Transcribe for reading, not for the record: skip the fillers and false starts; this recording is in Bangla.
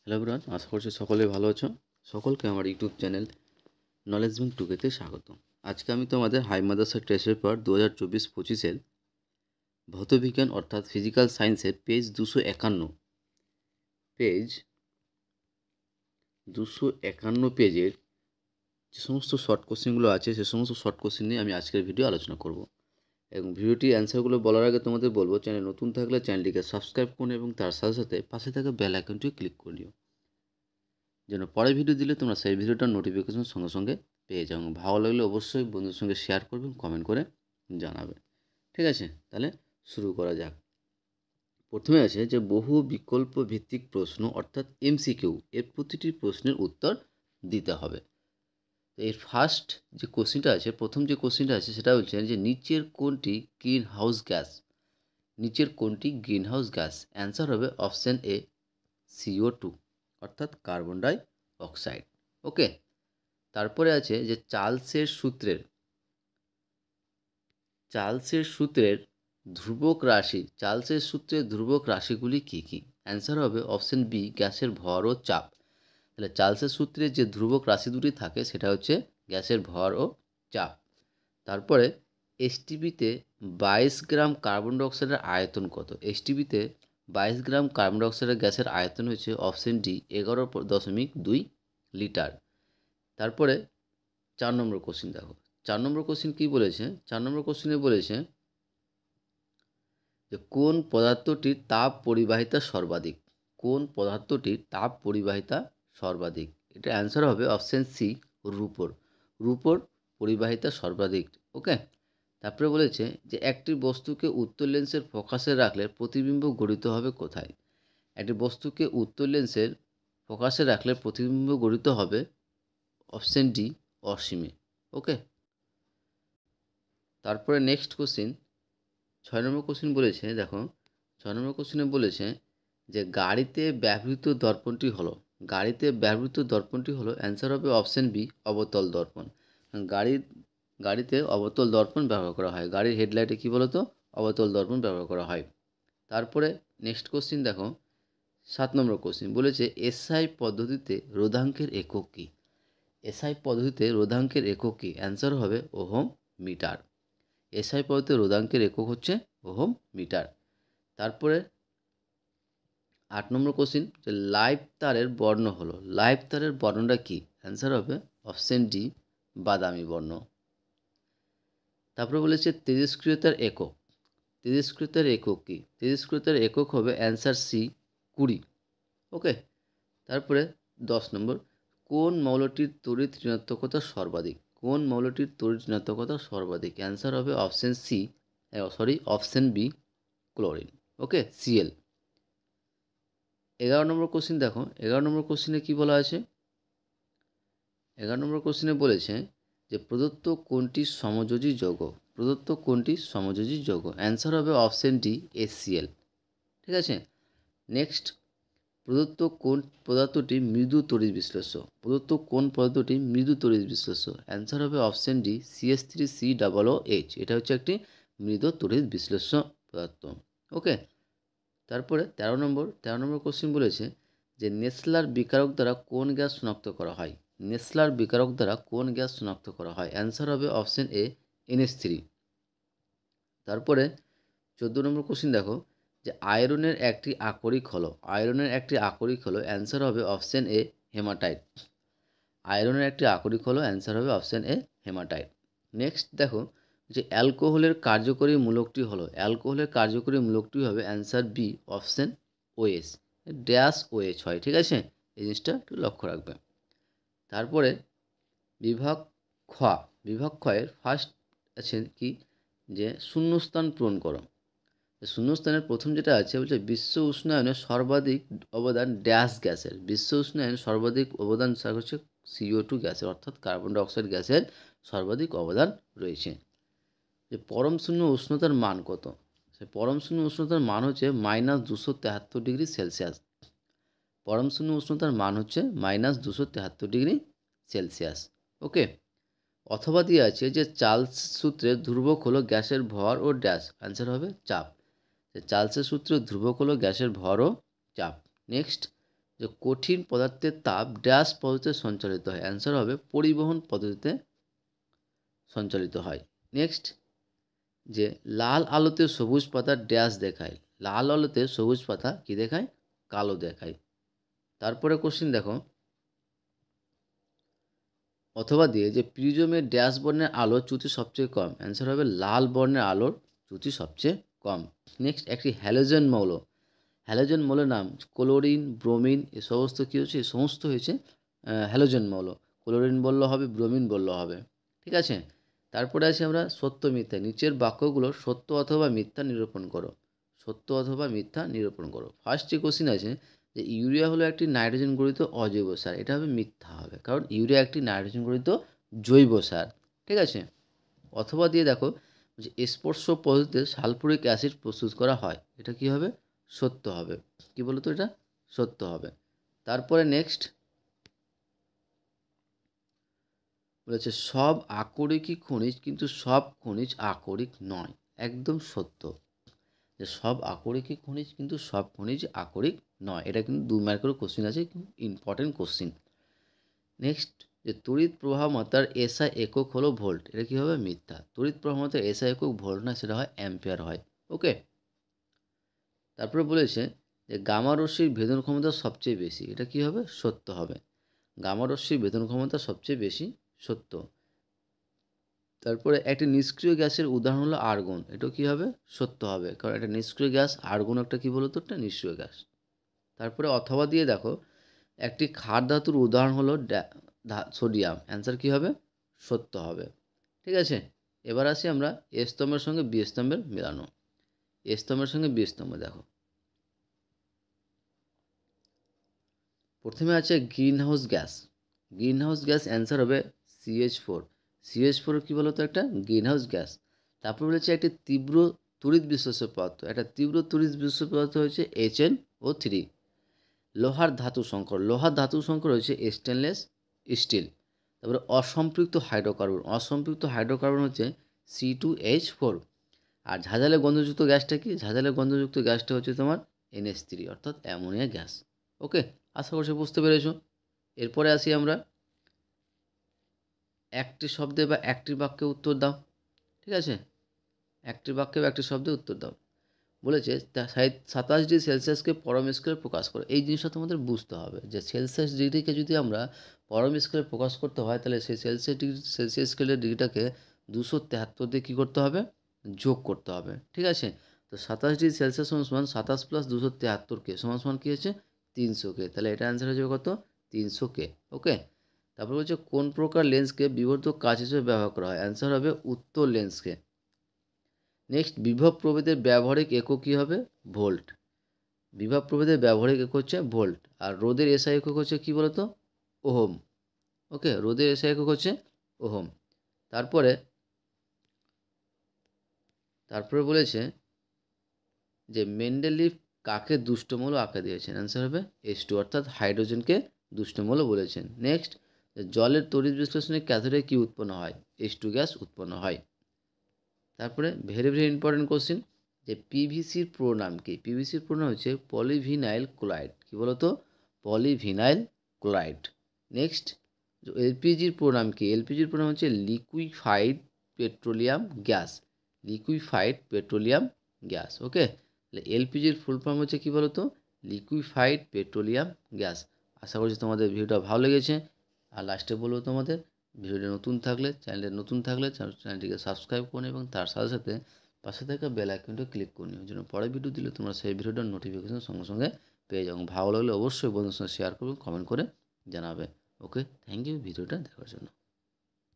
হ্যালো এভরিওয়ান, আশা করছি সকলে ভালো আছো। সকলকে আমার ইউটিউব চ্যানেল নলেজ বিং টুকেতে স্বাগত। আজকে আমি তোমাদের হাই মাদ্রাসা টেস্ট পেপার 2024-25 ভৌতবিজ্ঞান অর্থাৎ ফিজিক্যাল সায়েন্সের পেজ 251 পেজের যে সমস্ত শর্ট কোশ্চেনগুলো আছে সে সমস্ত শর্ট কোশ্চেন নিয়ে আমি আজকের ভিডিও আলোচনা করব। এবং ভিডিওটির অ্যান্সারগুলো বলার আগে তোমাদের বলবো, চ্যানেল নতুন থাকলে চ্যানেলটিকে সাবস্ক্রাইব করুন এবং তার সাথে সাথে পাশে থাকা বেল আইকনটি ক্লিক করে নিও, যেন পরে ভিডিও দিলে তোমরা সেই ভিডিওটার নোটিফিকেশন সঙ্গে সঙ্গে পেয়ে যাও। ভালো লাগলে অবশ্যই বন্ধুদের সঙ্গে শেয়ার করবে, কমেন্ট করে জানাবে। ঠিক আছে, তাহলে শুরু করা যাক। প্রথমে আছে যে বহু বিকল্প ভিত্তিক প্রশ্ন অর্থাৎ এমসিকিউ, এর প্রতিটি প্রশ্নের উত্তর দিতে হবে। তো এর ফার্স্ট যে কোশ্চেনটা আছে, প্রথম যে কোশ্চেনটা আছে সেটা হচ্ছে যে নিচের কোনটি গ্রিন হাউস গ্যাস? নিচের কোনটি গ্রিন হাউস গ্যাস? অ্যান্সার হবে অপশান এ CO2 অর্থাৎ কার্বন ডাই অক্সাইড। ওকে, তারপরে আছে যে চার্লসের সূত্রের ধ্রুবক রাশিগুলি কী কী? অ্যান্সার হবে অপশান বি গ্যাসের ভর ও চাপ। তাহলে চার্লসের সূত্রে যে ধ্রুবক রাশি দুটি থাকে সেটা হচ্ছে গ্যাসের ভর ও চাপ। তারপরে এসটিপিতে 22 গ্রাম কার্বন ডাইঅক্সাইডের আয়তন কত? এসটিপিতে 22 গ্রাম কার্বন ডাইঅক্সাইডের গ্যাসের আয়তন হচ্ছে অপশান ডি 11.2 লিটার। তারপরে 4 নম্বর কোশ্চেন দেখো। 4 নম্বর কোশ্চেন কী বলেছে? 4 নম্বর কোশ্চেনে বলেছে যে কোন পদার্থটির তাপ পরিবাহিতা সর্বাধিক? কোন পদার্থটির তাপ পরিবাহিতা সর্বাধিক? এটা অ্যান্সার হবে অপশান সি রূপোর পরিবাহিতা সর্বাধিক। ওকে, তারপরে বলেছে যে একটি বস্তুকে উত্তর লেন্সের ফোকাসে রাখলে প্রতিবিম্ব গঠিত হবে কোথায়? একটি বস্তুকে উত্তর লেন্সের ফোকাসে রাখলে প্রতিবিম্ব গঠিত হবে অপশান ডি অসীমে। ওকে, তারপরে নেক্সট কোশ্চিন 6 নম্বর কোশ্চিন বলেছে, দেখো 6 নম্বর কোশ্চিনে বলেছে যে গাড়িতে ব্যবহৃত দর্পণটি হলো অ্যান্সার হবে অপশান বি অবতল দর্পণ। গাড়িতে অবতল দর্পণ ব্যবহার করা হয়। গাড়ির হেডলাইটে কী বলো তো? অবতল দর্পণ ব্যবহার করা হয়। তারপরে নেক্সট কোশ্চিন দেখো 7 নম্বর কোশ্চিন বলেছে এসআই পদ্ধতিতে রোধাঙ্কের একক কী? এসআই পদ্ধতিতে রোধাঙ্কের একক কী? অ্যান্সার হবে ওহম মিটার। এসআই পদ্ধতিতে রোধাঙ্কের একক হচ্ছে ওহম মিটার। তারপরে 8 নম্বর কোশ্চিন যে লাইভ তারের বর্ণটা কী? অ্যান্সার হবে অপশান ডি বাদামি বর্ণ। তারপরে বলেছে তেজস্ক্রিয়তার একক কী? তেজস্ক্রিয়তার একক হবে অ্যান্সার সি 20। ওকে, তারপরে 10 নম্বর কোন মৌলটির তড়িৎ ঋণাত্মকতা সর্বাধিক? অ্যান্সার হবে অপশান বি ক্লোরিন। ওকে, Cl। 11 নম্বর কোশ্চিন দেখো। 11 নম্বর কোশ্চিনে কী বলা আছে? 11 নম্বর কোশ্চিনে বলেছে যে প্রদত্ত কোনটি সমযোজী যৌগ? অ্যান্সার হবে অপশান ডি HCl। ঠিক আছে, নেক্সট প্রদত্ত কোন পদার্থটি মৃদু তড়িৎ বিশ্লেষ্য? অ্যান্সার হবে অপশান ডি CH3COOH। এটা হচ্ছে একটি মৃদু তড়িৎ বিশ্লেষ্য পদার্থ। ওকে, তারপরে 13 নম্বর কোশ্চেন বলেছে যে নেসলার বিকারক দ্বারা কোন গ্যাস শনাক্ত করা হয়? অ্যান্সার হবে অপশান এ NH3। তারপরে 14 নম্বর কোশ্চেন দেখো যে আয়রনের একটি আকরিক হলো অ্যান্সার হবে অপশান এ হেমাটাইট। নেক্সট দেখো যে অ্যালকোহলের কার্যকরী মূলকটি হবে answer B option OH -OH হয়। ঠিক আছে, এই জিনিসটা একটু লক্ষ্য রাখবে। তারপরে বিভাগ ক্ষয়ের ফার্স্ট আছে কি যে শূন্যস্থান পূরণ করো। শূন্যস্থানের প্রথম যেটা আছে বলছে বিশ্ব উষ্ণায়নে সর্বাধিক অবদান হচ্ছে CO2 গ্যাসের অর্থাৎ কার্বন ডাইঅক্সাইড গ্যাসের সর্বাধিক অবদান রয়েছে। যে পরম শূন্য উষ্ণতার মান কত? সে পরম শূন্য উষ্ণতার মান হচ্ছে -273°C। পরম শূন্য উষ্ণতার মান হচ্ছে -273°C। ওকে, অথবা দিয়ে আছে যে চার্লস সূত্রের ধ্রুবক হলো গ্যাসের ভর ও ড্যাশ। অ্যান্সার হবে চাপ। চার্লসের সূত্রের ধ্রুবক হলো গ্যাসের ভর ও চাপ। নেক্সট যে কঠিন পদার্থের তাপ ড্যাশ পদ্ধতিতে সঞ্চালিত হয়, অ্যান্সার হবে পরিবহন পদ্ধতিতে সঞ্চালিত হয়। নেক্সট, যে লাল আলোতে সবুজ পাতা ড্যাশ দেখায়, লাল আলোতে সবুজ পাতা কি দেখায়, কালো দেখায়। তারপরে কোশ্চিন দেখো, অথবা দিয়ে যে প্রিজমের ড্যাশ বর্ণের আলোর চ্যুতি সবচেয়ে কম, অ্যান্সার হবে লাল বর্ণের আলোর চ্যুতি সবচেয়ে কম। নেক্সট, একটি হ্যালোজেন মৌল, হ্যালোজেন মৌলের নাম ক্লোরিন, ব্রোমিন, এ সমস্ত কী হচ্ছে, এই সমস্ত হয়েছে হ্যালোজেন মৌল। ক্লোরিন বললেও হবে, ব্রোমিন বললেও হবে, ঠিক আছে। তারপরে আছি আমরা সত্য মিথ্যা, নিচের বাক্যগুলো সত্য অথবা মিথ্যা নিরূপণ করো, সত্য অথবা মিথ্যা নিরূপণ করো। ফার্স্ট যে কোশ্চিন আছে যে ইউরিয়া হলো একটি নাইট্রোজেন গঠিত অজৈব সার, এটা হবে মিথ্যা হবে, কারণ ইউরিয়া একটি নাইট্রোজেন গঠিত জৈব সার, ঠিক আছে। অথবা দিয়ে দেখো যে স্পর্শ পদ্ধতিতে সালফুরিক অ্যাসিড প্রস্তুত করা হয়, এটা কি হবে, সত্য হবে। কি বলতো, এটা সত্য হবে। তারপরে নেক্সট বলেছে সব আকরিকই খনিজ, কিন্তু সব খনিজ আকরিক নয়, একদম সত্য। যে সব আকরিকই খনিজ, কিন্তু সব খনিজ আকরিক নয়, এটা কিন্তু 2 মার্কের কোশ্চিন আছে, ইম্পর্টেন্ট কোশ্চিন। নেক্সট, যে তড়িৎ প্রবাহ মাত্রার এসআই একক হলো ভোল্ট, এটা কী হবে, মিথ্যা। তড়িৎ প্রবাহ মাত্রার এসআই একক ভোল্ট না, সেটা হয় অ্যাম্পিয়ার হয়, ওকে। তারপরে বলেছে যে গামা রশ্মির ভেদন ক্ষমতা সবচেয়ে বেশি, এটা কী হবে, সত্য হবে। গামা রশ্মির ভেদন ক্ষমতা সবচেয়ে বেশি, সত্য। তারপরে একটি নিষ্ক্রিয় গ্যাসের উদাহরণ হলো আর্গন, এটাও কী হবে, সত্য হবে, কারণ একটা নিষ্ক্রিয় গ্যাস, আর্গন একটা কী বলতো, একটা নিষ্ক্রিয় গ্যাস। তারপরে অথবা দিয়ে দেখো একটি ক্ষার ধাতুর উদাহরণ হলো সোডিয়াম, অ্যান্সার কী হবে, সত্য হবে, ঠিক আছে। এবার আসি আমরা এ স্তম্ভের সঙ্গে বি স্তম্ভের মেলানো। এ স্তম্ভের সঙ্গে বি স্তম্ভ দেখো, প্রথমে আছে green house gas, green house gas answer হবে CH4, CH4 কী বলতো, একটা গ্রিন হাউস গ্যাস। তারপর বলেছে একটি তীব্র তড়িৎ বিশ্লেষ্য পদার্থ, একটা তীব্র তড়িৎ বিশ্লেষ্য পদার্থ হচ্ছে HNO3। লোহার ধাতু সংকর, লোহার ধাতু সংকর হচ্ছে স্টেনলেস স্টিল। তারপরে অসম্পৃক্ত হাইড্রোকার্বন, অসম্পৃক্ত হাইড্রোকার্বন হচ্ছে C2H4। আর ঝাঁঝালে গন্ধযুক্ত গ্যাসটা কি, ঝাঁঝালে গন্ধযুক্ত গ্যাসটা হচ্ছে তোমার NH3, অর্থাৎ অ্যামোনিয়া গ্যাস, ওকে। আশা করছি বুঝতে পেরেছো। এরপরে আসি আমরা একটি শব্দে বা একটি বাক্যে উত্তর দাও, ঠিক আছে। একটি বাক্যে বা একটি শব্দে উত্তর দাও। বলেছে 27 ডিগ্রি সেলসিয়াসকে পরম স্কেলে প্রকাশ করে, এই জিনিসটা তোমাদের বুঝতে হবে যে সেলসিয়াস ডিগ্রিকে যদি আমরা পরম স্কেলে প্রকাশ করতে হয়, তাহলে সেই সেলসিয়াস স্কেলের ডিগ্রিটাকে 273 দিয়ে কী করতে হবে, যোগ করতে হবে, ঠিক আছে। তো 27 ডিগ্রি সেলসিয়াস সমান 27 + 273 সমান কী হচ্ছে, 300 তাহলে এটা অ্যান্সার হয়ে যাবে কত, 300 ওকে। তারপর বলছে কোন প্রকার লেন্সকে বিবর্ধক কাচ হিসেবে ব্যবহার করা হয়, অ্যান্সার হবে উত্তর লেন্সকে। নেক্সট, বিভব প্রভেদের ব্যবহারিক একক কী হবে, ভোল্ট, বিভব প্রভেদের ব্যবহারিক একক হচ্ছে ভোল্ট। আর রোদের এসআই একক হচ্ছে কী বলতো, ওহম, ওকে, রোদের এসআই একক হচ্ছে ওহম। তারপরে বলেছে যে মেন্ডেলিভ কাকে দুষ্টমূল আঁকা দিয়েছেন, অ্যান্সার হবে H2, অর্থাৎ হাইড্রোজেনকে দুষ্টমূল বলেছেন। নেক্সট, জলের তড়িৎ বিশ্লেষণে ক্যাথোডে কী উৎপন্ন হয়, H2 গ্যাস উৎপন্ন হয়। তারপরে ভেরি ভেরি ইম্পর্টেন্ট কোশ্চিন, যে পিভিসির পুরো নাম কি, পিভিসির পুরো নাম হচ্ছে পলিভিনাইল ক্লোরাইড, কী বলতো, পলিভিনাইল ক্লোরাইড। নেক্সট, এলপিজির পুরো নাম কি, এলপিজির পুরো নাম হচ্ছে liquefied petroleum gas, liquefied petroleum gas, okay. তাহলে এলপিজির ফুল ফর্ম হচ্ছে কী বলতো, লিকুইফাইড পেট্রোলিয়াম গ্যাস। আশা করছি তোমাদের ভিডিওটা ভালো লেগেছে। আর লাস্টে বলবো তোমাদের, ভিডিওটি নতুন থাকলে, চ্যানেলটিকে সাবস্ক্রাইব করুন এবং তার সাথে সাথে পাশে থাকা বেল আইকনটা ক্লিক করুন, যেন পরে ভিডিও দিলে তোমরা সেই ভিডিওটার নোটিফিকেশন সঙ্গে সঙ্গে পেয়ে যাও। ভালো লাগলে অবশ্যই বন্ধুদের সঙ্গে শেয়ার করবে, কমেন্ট করে জানাবে, ওকে। থ্যাংক ইউ ভিডিওটা দেখার জন্য।